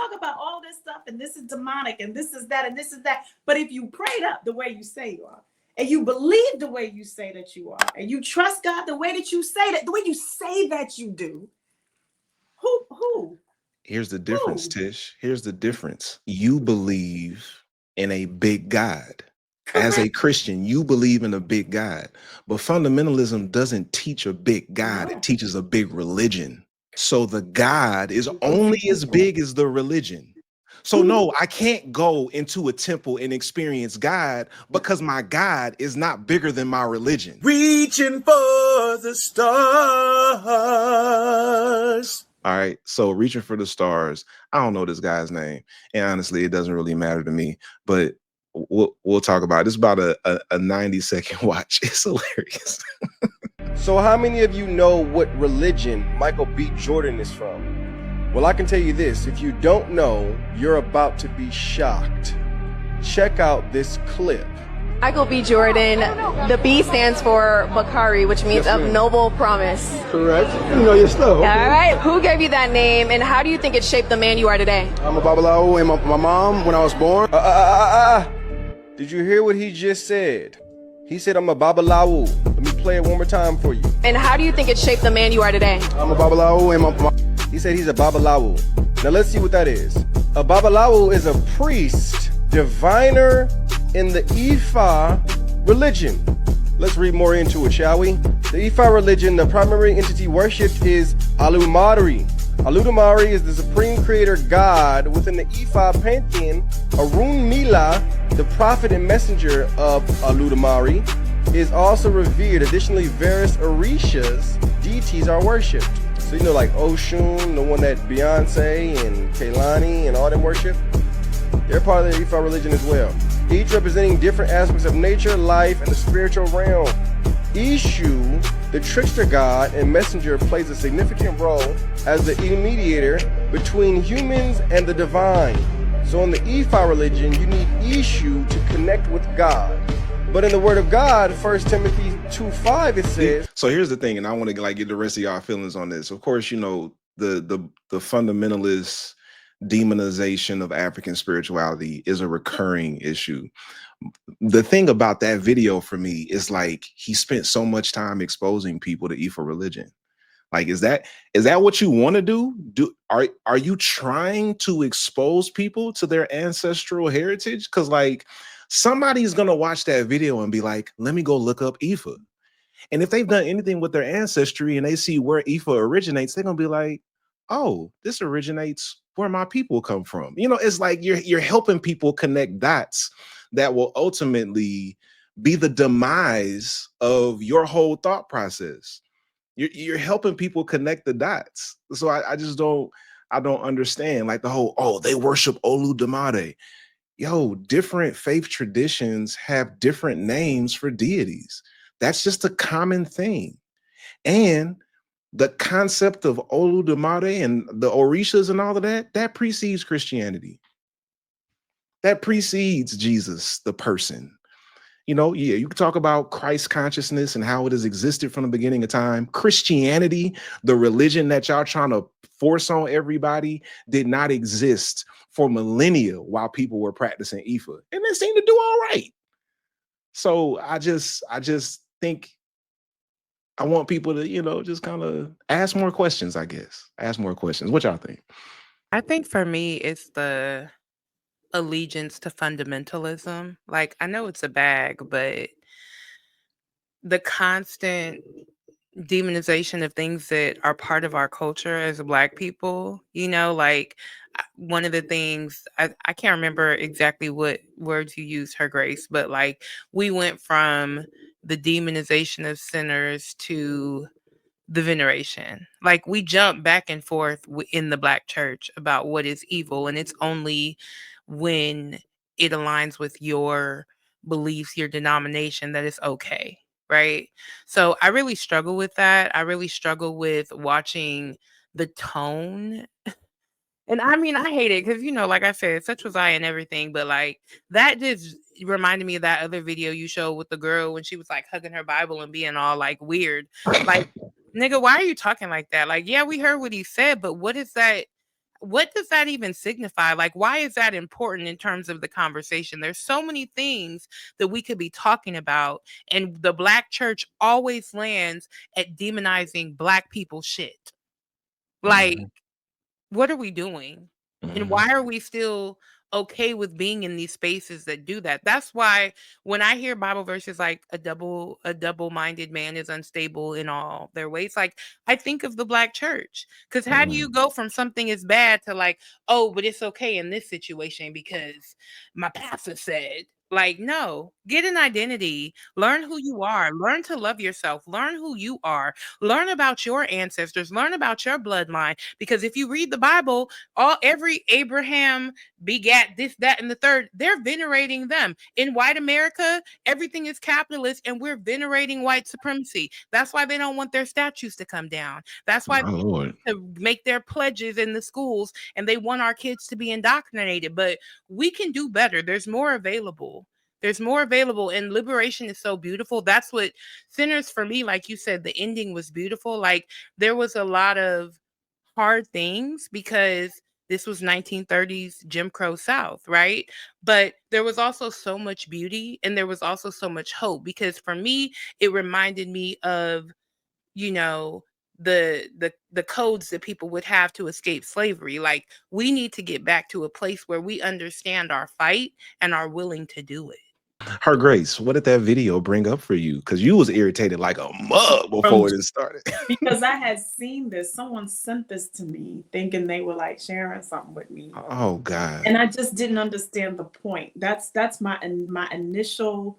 talk about all this stuff, and this is demonic, and this is that, and this is that. But if you prayed up the way you say you are, and you believe the way you say that you are, and you trust God the way that you say that, the way you say that you do, who? Here's the difference, Tish. Here's the difference. You believe in a big God. As a Christian, you believe in a big God. But fundamentalism doesn't teach a big God. It teaches a big religion. So the God is only as big as the religion. So no, I can't go into a temple and experience God because my God is not bigger than my religion. Reaching for the stars. All right, so reaching for the stars. I don't know this guy's name, and honestly, it doesn't really matter to me. But we'll talk about it. It's about a 90-second watch. It's hilarious. So how many of you know what religion Michael B. Jordan is from? Well, I can tell you this. If you don't know, you're about to be shocked. Check out this clip. Michael B. Jordan, the B stands for Bakari, which means of noble promise. Correct. You know your stuff. Okay. All right. Who gave you that name, and how do you think it shaped the man you are today? I'm a Babalawo, and my mom, when I was born. Did you hear what he just said? He said, I'm a Babalawo. Let me play it one more time for you. And how do you think it shaped the man you are today? I'm a Babalawo, and He said he's a Babalawo. Now let's see what that is. A Babalawo is a priest, diviner in the Ifa religion. Let's read more into it, shall we? The Ifa religion, the primary entity worshipped is Olodumare. Olodumare is the supreme creator god within the Ifa pantheon. Orunmila, the prophet and messenger of Olodumare, is also revered. Additionally, various Orishas, deities, are worshipped. So you know, like Oshun, the one that Beyonce and Kehlani and all them worship, they're part of the Ifa religion as well, each representing different aspects of nature, life, and the spiritual realm. Ishu, the trickster god and messenger, plays a significant role as the mediator between humans and the divine. So in the Ifa religion, you need Ishu to connect with God. But in the Word of God, 1 Timothy 2:5, it says. So here's the thing, and I want to get the rest of y'all feelings on this. Of course, you know, the fundamentalist demonization of African spirituality is a recurring issue. The thing about that video for me is like he spent so much time exposing people to Ifa religion. Like, is that what you want to do? Are you trying to expose people to their ancestral heritage? Because like somebody's gonna watch that video and be like, let me go look up Ifa. And if they've done anything with their ancestry and they see where Ifa originates, they're gonna be like, oh, this originates where my people come from. You know, it's like you're helping people connect dots that will ultimately be the demise of your whole thought process. You're helping people connect the dots. So I don't understand like the whole, oh, they worship Olodumare. Yo, different faith traditions have different names for deities. That's just a common thing. And the concept of Olodumare and the Orishas and all of that precedes Christianity. That precedes Jesus, the person. You know, yeah, you can talk about Christ consciousness and how it has existed from the beginning of time. Christianity, the religion that y'all trying to force on everybody, did not exist for millennia while people were practicing Ifa, and they seem to do all right. So I just think I want people to, you know, just kind of ask more questions, I guess. Ask more questions. What y'all think? I think for me, it's the allegiance to fundamentalism. Like, I know it's a bag, but the constant demonization of things that are part of our culture as Black people, you know, like one of the things, I can't remember exactly what words you used, Her Grace, but like we went from the demonization of sinners to the veneration. Like we jump back and forth in the Black church about what is evil, and it's only when it aligns with your beliefs, your denomination, that it's okay, right? So I really struggle with that. I really struggle with watching the tone. And I mean, I hate it because, you know, like I said, such was I and everything. But like that just reminded me of that other video you showed with the girl when she was like hugging her Bible and being all like weird. Like, nigga, why are you talking like that? Like, yeah, we heard what he said, but what is that? what does that even signify? Like, why is that important in terms of the conversation? There's so many things that we could be talking about, and the Black church always lands at demonizing Black people's shit. Like, what are we doing? And why are we still okay with being in these spaces that do that? That's why when I hear Bible verses like a double-minded man is unstable in all their ways, like I think of the Black church. Because how do you go from something is bad to like, oh, but it's okay in this situation because my pastor said, like, no, get an identity, learn who you are, learn to love yourself, learn who you are, learn about your ancestors, learn about your bloodline. Because if you read the Bible, every Abraham begat this, that, and the third, they're venerating them. In white America, everything is capitalist and we're venerating white supremacy. That's why they don't want their statues to come down. That's why My Lord. to make their pledges in the schools and they want our kids to be indoctrinated. But we can do better. There's more available. There's more available, and liberation is so beautiful. That's what Sinners, for me, like you said, the ending was beautiful. Like there was a lot of hard things because this was 1930s Jim Crow South, right? But there was also so much beauty and there was also so much hope, because for me, it reminded me of, you know, the codes that people would have to escape slavery. Like we need to get back to a place where we understand our fight and are willing to do it. Her Grace, what did that video bring up for you? Because you was irritated like a mug before it started. Because I had seen this. Someone sent this to me thinking they were like sharing something with me. Oh God. And I just didn't understand the point. That's my initial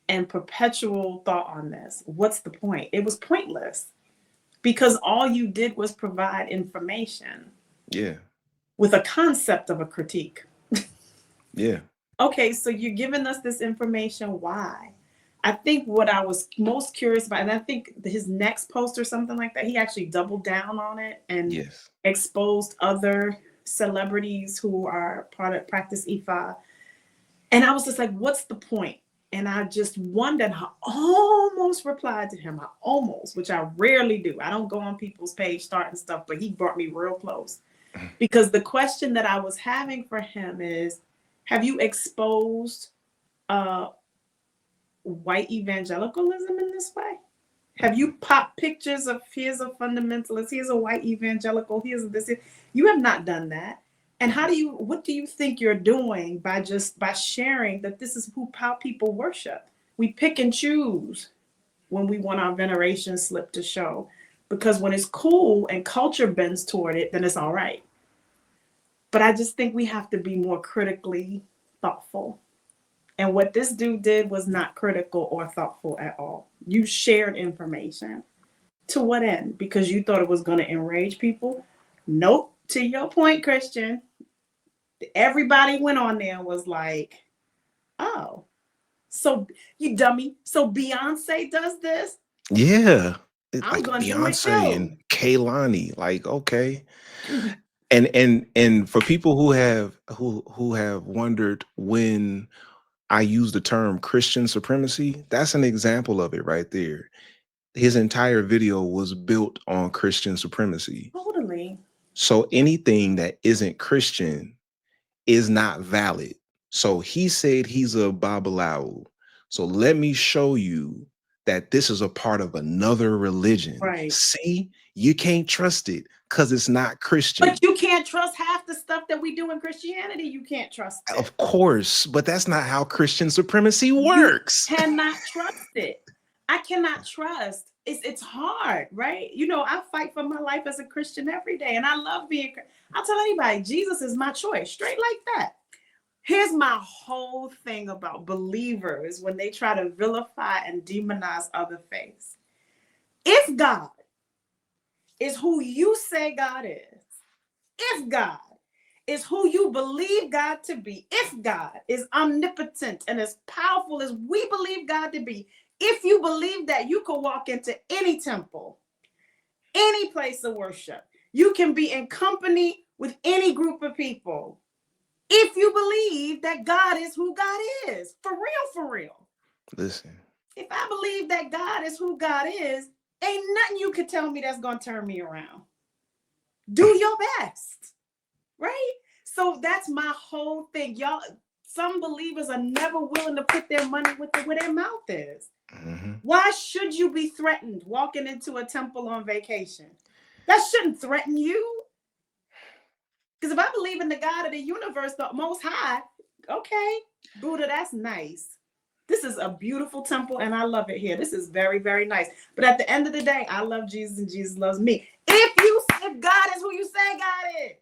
and perpetual thought on this. What's the point? It was pointless because all you did was provide information. Yeah. With a concept of a critique. Yeah. Okay, so you're giving us this information. Why? I think what I was most curious about, and I think his next post or something like that, he actually doubled down on it and exposed other celebrities who are practice Ifa. And I was just like, what's the point? And I just wondered, I almost replied to him. Which I rarely do. I don't go on people's page starting stuff, but he brought me real close. Because the question that I was having for him is, have you exposed white evangelicalism in this way? Have you popped pictures of here's a fundamentalist, here's a white evangelical, here's this? You have not done that. And what do you think you're doing by sharing that this is how people worship? We pick and choose when we want our veneration slip to show, because when it's cool and culture bends toward it, then it's all right. But I just think we have to be more critically thoughtful. And what this dude did was not critical or thoughtful at all. You shared information. To what end? Because you thought it was going to enrage people? Nope. To your point, Christian, everybody went on there and was like, oh, so you dummy. So Beyonce does this? Yeah. I'm like going to Beyonce and Kehlani. Like, okay. And for people who have wondered when I use the term Christian supremacy, that's an example of it right there. His entire video was built on Christian supremacy. Totally. So anything that isn't Christian is not valid. So he said he's a Babalawo. So let me show you that this is a part of another religion. Right. See, you can't trust it because it's not Christian. But you can't trust half the stuff that we do in Christianity. You can't trust it. Of course, but that's not how Christian supremacy works. You cannot trust it. I cannot trust. It's hard, right? You know, I fight for my life as a Christian every day, and I love being. I'll tell anybody, Jesus is my choice, straight like that. Here's my whole thing about believers when they try to vilify and demonize other faiths. If God is who you say God is, if God is who you believe God to be, if God is omnipotent and as powerful as we believe God to be, if you believe that, you can walk into any temple, any place of worship. You can be in company with any group of people. If you believe that God is who God is, for real. Listen. If I believe that God is who God is, ain't nothing you could tell me that's going to turn me around. Do your best. right? So that's my whole thing. Y'all, some believers are never willing to put their money where their mouth is. Why should you be threatened walking into a temple on vacation? That shouldn't threaten you. Because if I believe in the God of the universe, the Most High, okay, Buddha, that's nice. This is a beautiful temple and I love it here. This is very, very nice. But at the end of the day, I love Jesus and Jesus loves me. If God is who you say God is.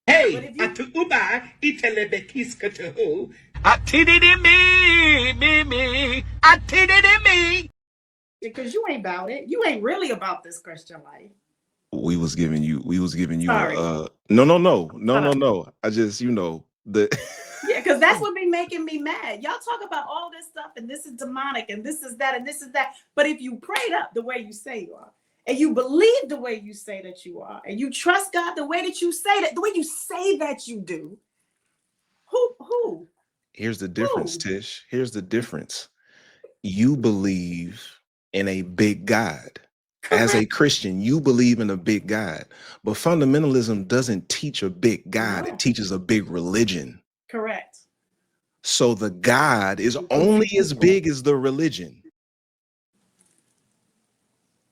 Hey, atuuba itelebekiskatu. Atididi me. Because you ain't about it. You ain't really about this Christian life. We was giving you Sorry. No. I just, Yeah, because that's what be making me mad. Y'all talk about all this stuff and this is demonic and this is that and this is that. But if you prayed up the way you say you are, and you believe the way you say that you are, and you trust God the way that you say that, the way you say that you do, who? Here's the difference, Tish. Here's the difference. You believe in a big God. As a Christian, you believe in a big God. But fundamentalism doesn't teach a big God. It teaches a big religion. Correct. So the God is only as big as the religion.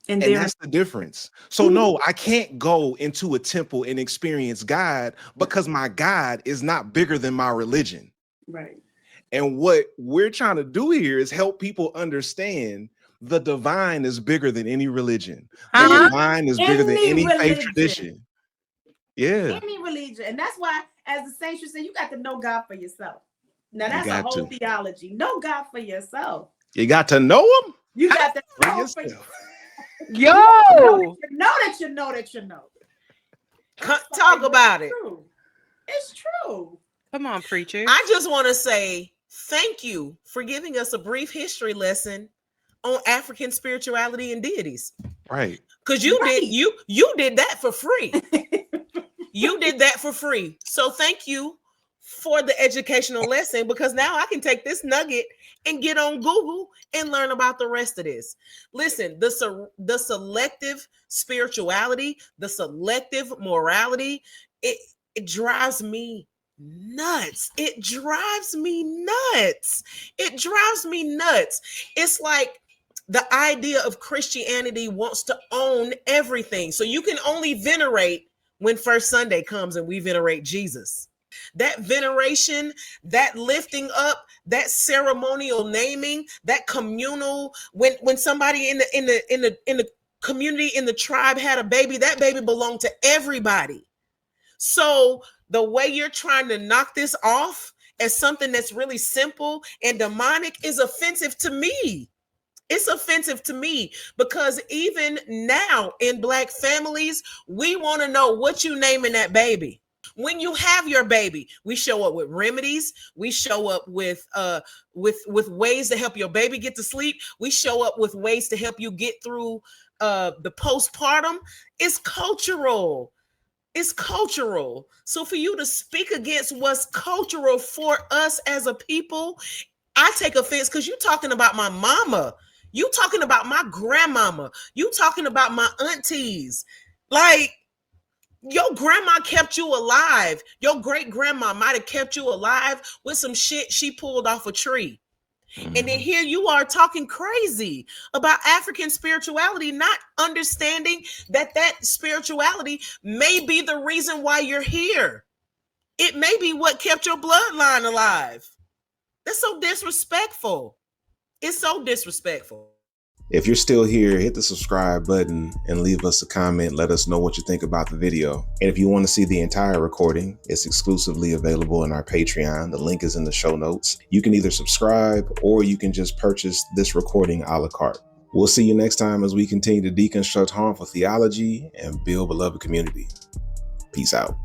And that's the difference. So no, I can't go into a temple and experience God because my God is not bigger than my religion. Right. And what we're trying to do here is help people understand the divine is bigger than any religion. The divine is bigger than any faith tradition. Yeah. Any religion. And that's why, as the saints, you say, you got to know God for yourself. Now, that's a whole theology. Know God for yourself. You got to know him? You got to for know yourself. Yo! You know that you know. Talk about it. It's true. Come on, preacher. I just want to say thank you for giving us a brief history lesson on African spirituality and deities. Right. Because you did that for free. You did that for free. So thank you for the educational lesson, because now I can take this nugget and get on Google and learn about the rest of this. Listen, the selective spirituality, the selective morality, it drives me nuts. It drives me nuts. It's like the idea of Christianity wants to own everything. So you can only venerate when First Sunday comes and we venerate Jesus. That veneration, that lifting up, that ceremonial naming, that communal, when somebody in the community, in the tribe had a baby, that baby belonged to everybody. So the way you're trying to knock this off as something that's really simple and demonic is offensive to me. It's offensive to me, because even now in Black families, we want to know what you naming that baby. When you have your baby, we show up with remedies. We show up with ways to help your baby get to sleep. We show up with ways to help you get through the postpartum. It's cultural. It's cultural. So for you to speak against what's cultural for us as a people, I take offense, because you're talking about my mama. You talking about my grandmama. You talking about my aunties. Like, your grandma kept you alive. Your great grandma might have kept you alive with some shit she pulled off a tree. And then here you are talking crazy about African spirituality, not understanding that spirituality may be the reason why you're here. It may be what kept your bloodline alive. That's so disrespectful. It's so disrespectful. If you're still here, hit the subscribe button and leave us a comment. Let us know what you think about the video. And if you want to see the entire recording, it's exclusively available in our Patreon. The link is in the show notes. You can either subscribe or you can just purchase this recording a la carte. We'll see you next time as we continue to deconstruct harmful theology and build beloved community. Peace out.